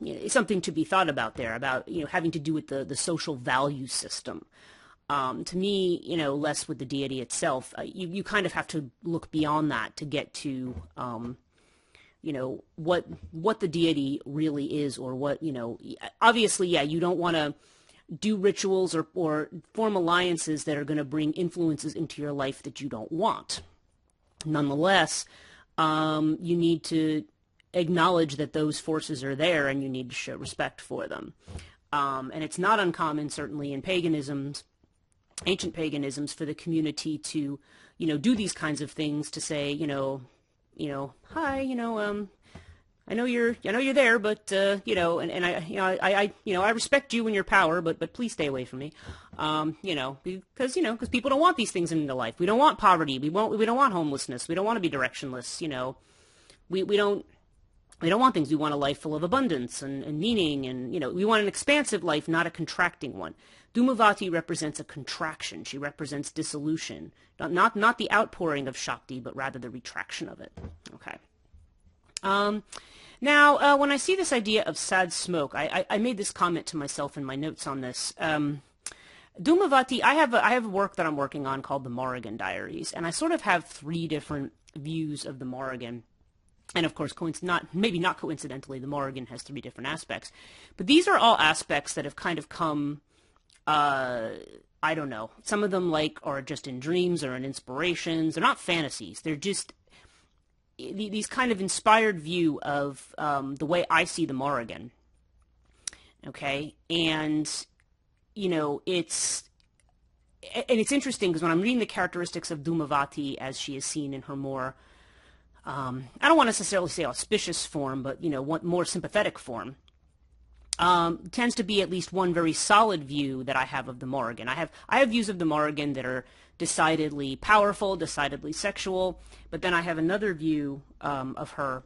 is something to be thought about there, about having to do with the social value system. To me, less with the deity itself. You kind of have to look beyond that to get to, what the deity really is, or what, obviously, yeah, you don't want to do rituals or form alliances that are going to bring influences into your life that you don't want. Nonetheless, you need to acknowledge that those forces are there, and you need to show respect for them. And it's not uncommon, certainly in paganisms, ancient paganisms, for the community to, do these kinds of things, to say, hi, I know you're there, but and I respect you and your power, but please stay away from me, because people don't want these things in their life. We don't want poverty. We don't want homelessness. We don't want to be directionless. We don't want things. We want a life full of abundance and meaning, and we want an expansive life, not a contracting one. Dhumavati represents a contraction. She represents dissolution, not the outpouring of Shakti, but rather the retraction of it. Okay. Now, when I see this idea of sad smoke, I made this comment to myself in my notes on this. Dhumavati, I have a work that I'm working on called the Morrigan Diaries, and I sort of have 3 different views of the Morrigan. And of course, maybe not coincidentally, the Morrigan has 3 different aspects. But these are all aspects that have kind of come, I don't know. Some of them are just in dreams or in inspirations. They're not fantasies. They're just these kind of inspired view of the way I see the Morrigan. Okay, and it's interesting because when I'm reading the characteristics of Dhumavati as she is seen in her more I don't want to necessarily say auspicious form, but, more sympathetic form, tends to be at least one very solid view that I have of the Morrigan. I have views of the Morrigan that are decidedly powerful, decidedly sexual, but then I have another view of her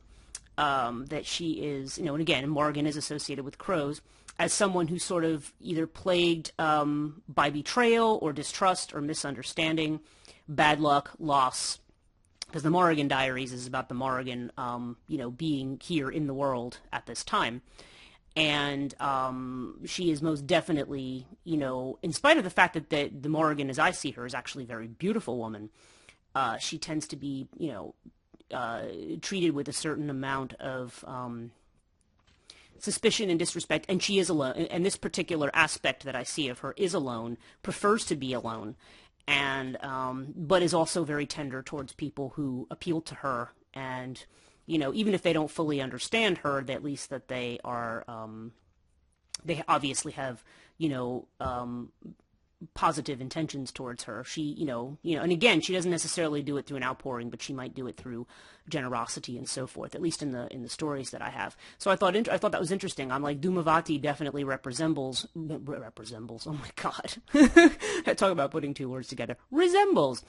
that she is, and again, Morrigan is associated with crows, as someone who's sort of either plagued by betrayal or distrust or misunderstanding, bad luck, loss. Because the Morrigan Diaries is about the Morrigan, being here in the world at this time. And she is most definitely, in spite of the fact that the Morrigan, as I see her, is actually a very beautiful woman, she tends to be, treated with a certain amount of suspicion and disrespect. And she is alone. And this particular aspect that I see of her is alone, prefers to be alone. And but is also very tender towards people who appeal to her, and even if they don't fully understand her, at least that they are they obviously have positive intentions towards her. She and again, she doesn't necessarily do it through an outpouring, but she might do it through generosity and so forth, at least in the stories that I have. So I thought that was interesting. I'm like, Dhumavati definitely resembles. Oh my God, talk about putting 2 words together. Resembles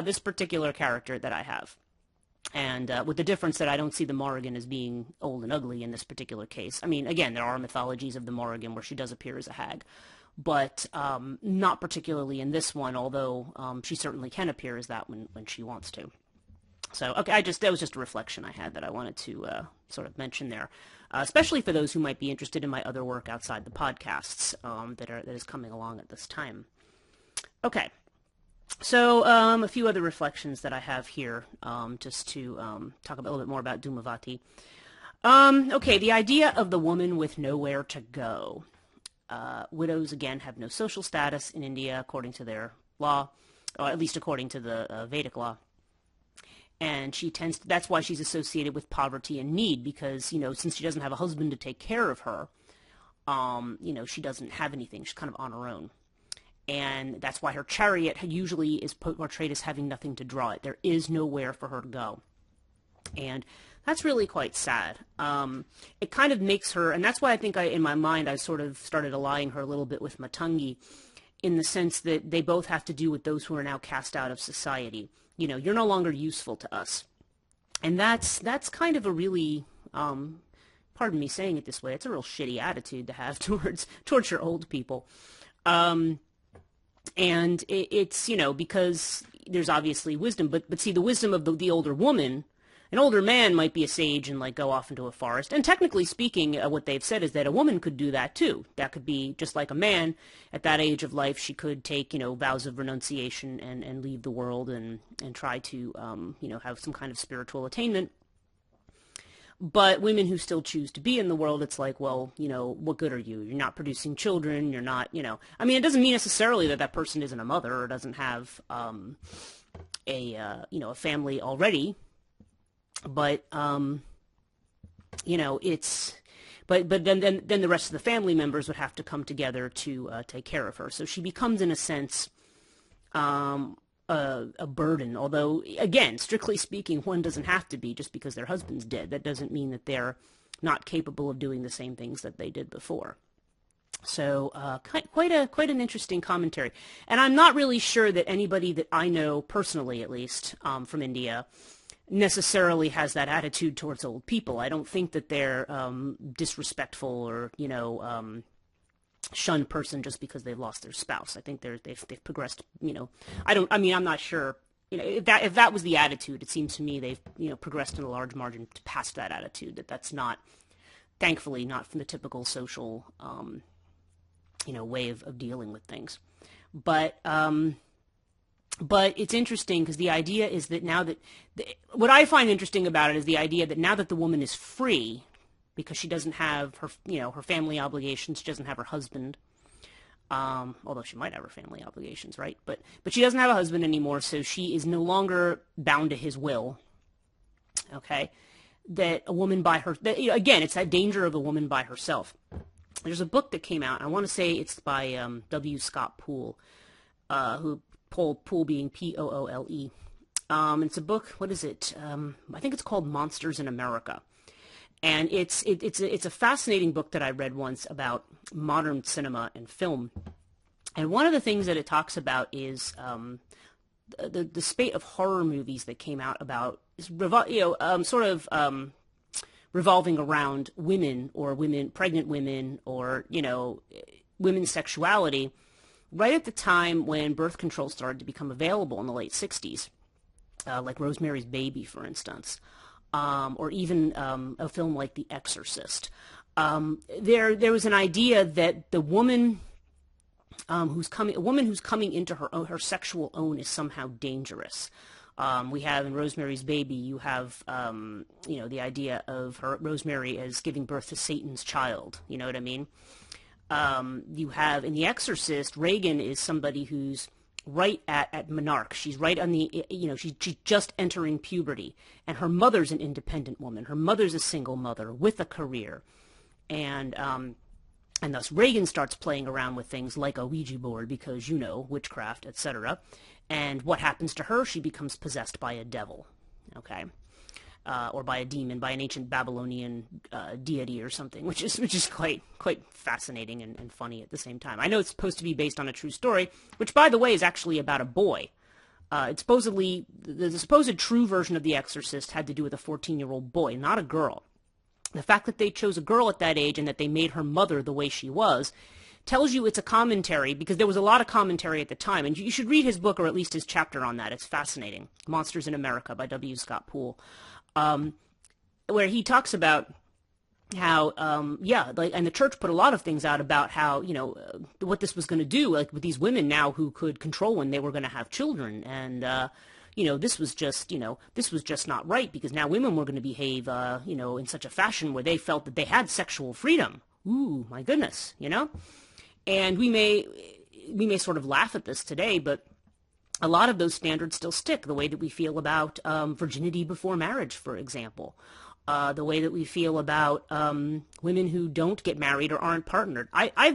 this particular character that I have, and with the difference that I don't see the Morrigan as being old and ugly in this particular case. I mean, again, there are mythologies of the Morrigan where she does appear as a hag, but not particularly in this one, although she certainly can appear as that when she wants to. So, okay, that was just a reflection I had that I wanted to sort of mention there, especially for those who might be interested in my other work outside the podcasts that is coming along at this time. Okay, so a few other reflections that I have here, just to talk a little bit more about Dhumavati. Okay, the idea of the woman with nowhere to go. Widows, again, have no social status in India according to their law, or at least according to the Vedic law. And that's why she's associated with poverty and need, because, since she doesn't have a husband to take care of her, she doesn't have anything. She's kind of on her own. And that's why her chariot usually is portrayed as having nothing to draw it. There is nowhere for her to go. And that's really quite sad. It kind of makes her, and that's why I think in my mind, I sort of started allying her a little bit with Matangi, in the sense that they both have to do with those who are now cast out of society. You're no longer useful to us. And that's kind of a really, pardon me saying it this way, it's a real shitty attitude to have towards your old people. And it's, because there's obviously wisdom, but see, the wisdom of the older woman. An older man might be a sage and go off into a forest. And technically speaking, what they've said is that a woman could do that too. That could be just like a man at that age of life. She could take, vows of renunciation and leave the world and try to, have some kind of spiritual attainment. But women who still choose to be in the world, it's like, well, what good are you? You're not producing children. You're not, I mean, it doesn't mean necessarily that person isn't a mother or doesn't have a family already. But it's but then the rest of the family members would have to come together to take care of her. So she becomes, in a sense, a burden. Although, again, strictly speaking, one doesn't have to be just because their husband's dead. That doesn't mean that they're not capable of doing the same things that they did before. So quite an interesting commentary. And I'm not really sure that anybody that I know personally, at least, from India, necessarily has that attitude towards old people. I don't think that they're disrespectful or shun person just because they've lost their spouse. I think they've progressed. I'm not sure. If that was the attitude, it seems to me they've progressed in a large margin past that attitude. That's not, thankfully, not from the typical social way of dealing with things. But it's interesting because the idea is that now that, what I find interesting about it is the idea that now that the woman is free, because she doesn't have her, her family obligations, she doesn't have her husband, although she might have her family obligations, right? But she doesn't have a husband anymore, so she is no longer bound to his will, okay? That a woman again, it's that danger of a woman by herself. There's a book that came out, I want to say it's by W. Scott Poole, Poole being Poole. It's a book. What is it? I think it's called Monsters in America, and it's a fascinating book that I read once about modern cinema and film. And one of the things that it talks about is the spate of horror movies that came out about revolving around women or pregnant women, or women's sexuality. Right at the time when birth control started to become available in the late 60s, like Rosemary's Baby, for instance, or even a film like The Exorcist, there was an idea that the woman who's coming into her sexual own is somehow dangerous. We have in Rosemary's Baby, you have the idea of Rosemary as giving birth to Satan's child. You know what I mean? You have in The Exorcist, Regan is somebody who's right at menarche. She's right on the, she's just entering puberty, and her mother's an independent woman. Her mother's a single mother with a career, and thus Regan starts playing around with things like a Ouija board because witchcraft, etc. And what happens to her? She becomes possessed by a devil. Okay. Or by a demon, by an ancient Babylonian deity or something, which is quite fascinating and funny at the same time. I know it's supposed to be based on a true story, which, by the way, is actually about a boy. It's supposedly, the supposed true version of The Exorcist had to do with a 14-year-old boy, not a girl. The fact that they chose a girl at that age and that they made her mother the way she was tells you it's a commentary, because there was a lot of commentary at the time, and you should read his book, or at least his chapter on that. It's fascinating. Monsters in America by W. Scott Poole, where he talks about how, and the church put a lot of things out about how, what this was going to do, like with these women now who could control when they were going to have children. And, this was just not right, because now women were going to behave, in such a fashion where they felt that they had sexual freedom. Ooh, my goodness, And we may sort of laugh at this today, but a lot of those standards still stick. The way that we feel about virginity before marriage, for example. The way that we feel about women who don't get married or aren't partnered. I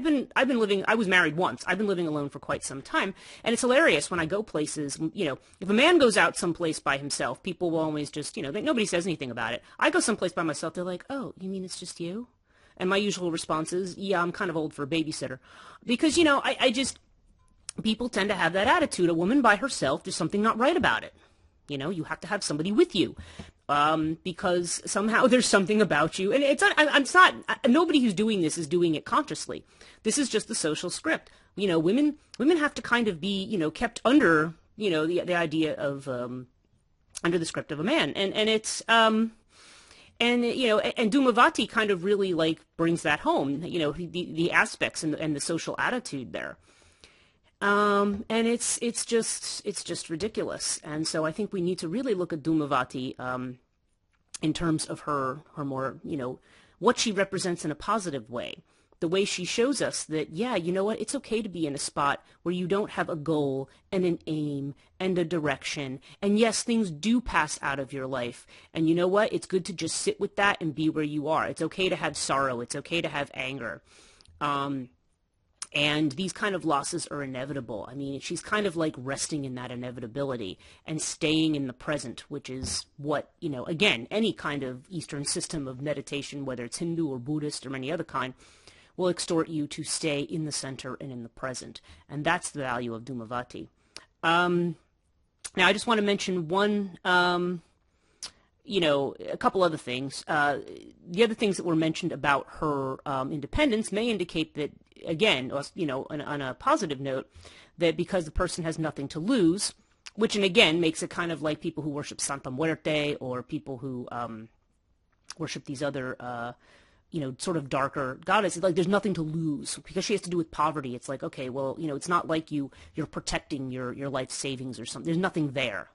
was married once. I've been living alone for quite some time. And it's hilarious when I go places, if a man goes out someplace by himself, people will always just, nobody says anything about it. I go someplace by myself, they're like, oh, you mean it's just you? And my usual response is, yeah, I'm kind of old for a babysitter. Because, people tend to have that attitude. A woman by herself, there's something not right about it. You have to have somebody with you. Because somehow there's something about you, and it's not, nobody who's doing this is doing it consciously. This is just the social script. Women have to kind of be, kept under, the idea of, under the script of a man, and it's, and Dhumavati kind of really like brings that home, the aspects and the social attitude there. And it's just ridiculous. And so I think we need to really look at Dhumavati, in terms of her more, what she represents in a positive way. The way she shows us that, yeah, you know what, it's okay to be in a spot where you don't have a goal and an aim and a direction. And yes, things do pass out of your life. And you know what, it's good to just sit with that and be where you are. It's okay to have sorrow. It's okay to have anger. And these kind of losses are inevitable. I mean, she's kind of like resting in that inevitability and staying in the present, which is what, again, any kind of Eastern system of meditation, whether it's Hindu or Buddhist or any other kind, will extort you to stay in the center and in the present. And that's the value of Dhumavati. Now, I just want to mention one, a couple other things. The other things that were mentioned about her independence may indicate that, again, on a positive note, that because the person has nothing to lose, which, and again, makes it kind of like people who worship Santa Muerte or people who worship these other, sort of darker goddesses. Like, there's nothing to lose because she has to do with poverty. It's like, okay, well, it's not like you're protecting your life savings or something. There's nothing there.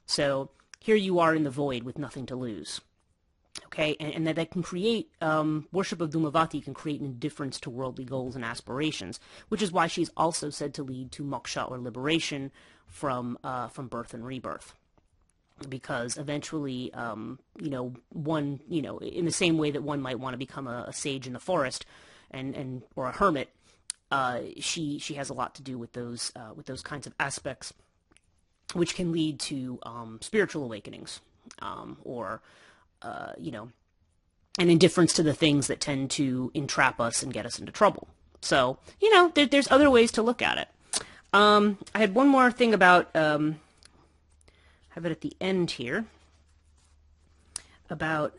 So here you are in the void with nothing to lose. Okay, and that can create, worship of Dhumavati can create an indifference to worldly goals and aspirations, which is why she's also said to lead to moksha, or liberation, from birth and rebirth. Because eventually, one, in the same way that one might want to become a sage in the forest, or a hermit, she has a lot to do with those kinds of aspects, which can lead to spiritual awakenings, or an indifference to the things that tend to entrap us and get us into trouble. So, there's other ways to look at it. I had one more thing about, I have it at the end here, about,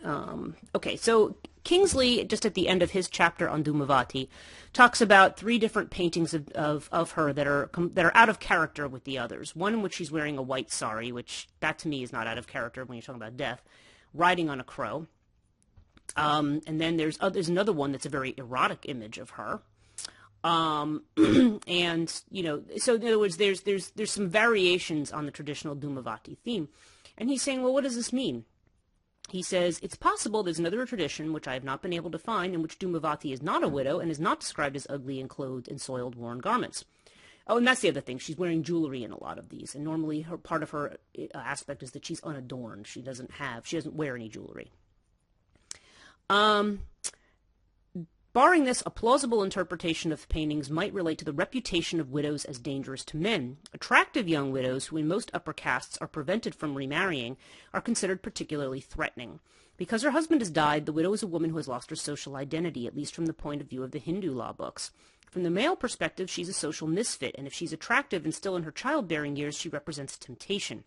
okay, so Kingsley, just at the end of his chapter on Dhumavati, talks about 3 different paintings of her that are out of character with the others. One in which she's wearing a white sari, which that to me is not out of character when you're talking about death, riding on a crow. And then there's another one that's a very erotic image of her. And, so in other words, there's some variations on the traditional Dhumavati theme. And he's saying, well, what does this mean? He says, it's possible there's another tradition, which I have not been able to find, in which Dhumavati is not a widow and is not described as ugly and clothed in soiled, worn garments. Oh, and that's the other thing. She's wearing jewelry in a lot of these. And normally part of her aspect is that she's unadorned. She doesn't wear any jewelry. Barring this, a plausible interpretation of the paintings might relate to the reputation of widows as dangerous to men. Attractive young widows, who in most upper castes are prevented from remarrying, are considered particularly threatening. Because her husband has died, the widow is a woman who has lost her social identity, at least from the point of view of the Hindu law books. From the male perspective, she's a social misfit, and if she's attractive and still in her childbearing years, she represents temptation.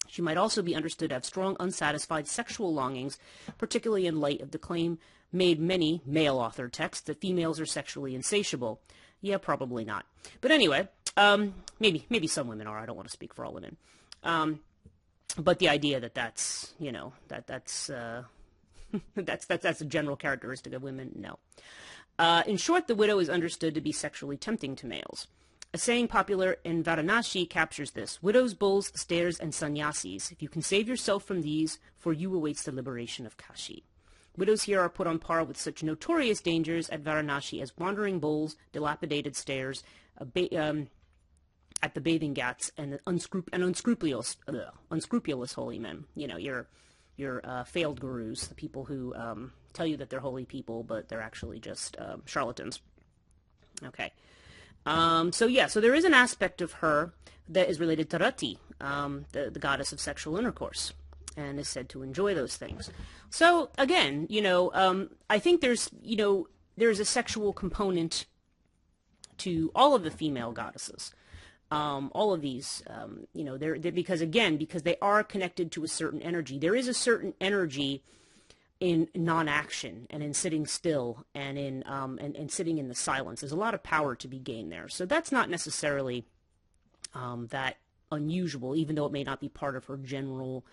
She might also be understood to have strong, unsatisfied sexual longings, particularly in light of the claim made many male-authored texts that females are sexually insatiable. Yeah, probably not. But anyway, maybe some women are. I don't want to speak for all women. But the idea that that's, you know, that's that's a general characteristic of women, no. In short, the widow is understood to be sexually tempting to males. A saying popular in Varanasi captures this: widows, bulls, stairs, and sannyasis. If you can save yourself from these, for you awaits the liberation of Kashi. Widows here are put on par with such notorious dangers at Varanasi as wandering bulls, dilapidated stairs, at the bathing ghats, and unscrupulous holy men. You know, your failed gurus, the people who tell you that they're holy people, but they're actually just charlatans. Okay. So there is an aspect of her that is related to Rati, the goddess of sexual intercourse, and is said to enjoy those things. So again, I think there's a sexual component to all of the female goddesses. All of these, because they are connected to a certain energy. There is a certain energy in non-action and in sitting still and in and sitting in the silence. There's a lot of power to be gained there. So that's not necessarily that unusual, even though it may not be part of her general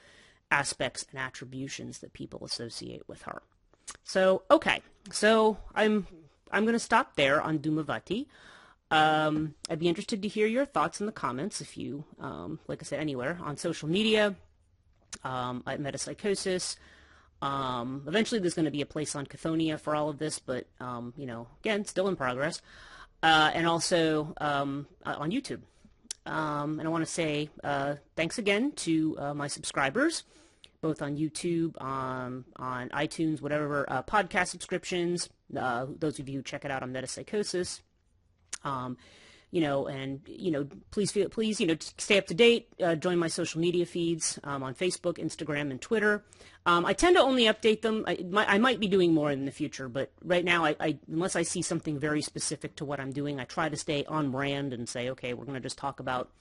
aspects and attributions that people associate with her. So, okay. So I'm going to stop there on Dhumavati. I'd be interested to hear your thoughts in the comments if you, like I said, anywhere on social media, at Metapsychosis. Eventually there's going to be a place on Chthonia for all of this, but, again, still in progress. And also on YouTube. And I want to say thanks again to my subscribers, both on YouTube, on iTunes, whatever, podcast subscriptions, those of you who check it out on Metapsychosis. Please, stay up to date, join my social media feeds, on Facebook, Instagram, and Twitter. I tend to only update them. I might be doing more in the future, but right now, unless I see something very specific to what I'm doing, I try to stay on brand and say, okay, we're going to just talk about,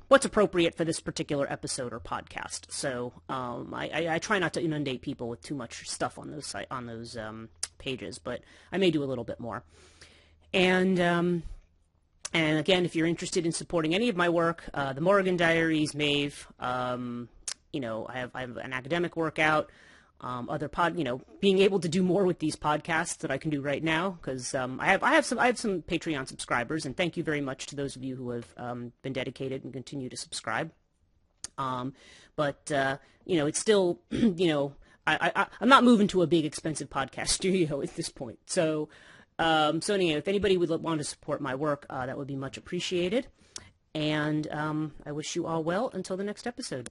what's appropriate for this particular episode or podcast. So, I try not to inundate people with too much stuff on those pages, but I may do a little bit more. And again, if you're interested in supporting any of my work, the Morrigan Diaries, Maeve, I have an academic workout, being able to do more with these podcasts that I can do right now, because I have some Patreon subscribers, and thank you very much to those of you who have been dedicated and continue to subscribe. It's still, I'm not moving to a big expensive podcast studio at this point. So anyway, if anybody would want to support my work, that would be much appreciated. And I wish you all well until the next episode.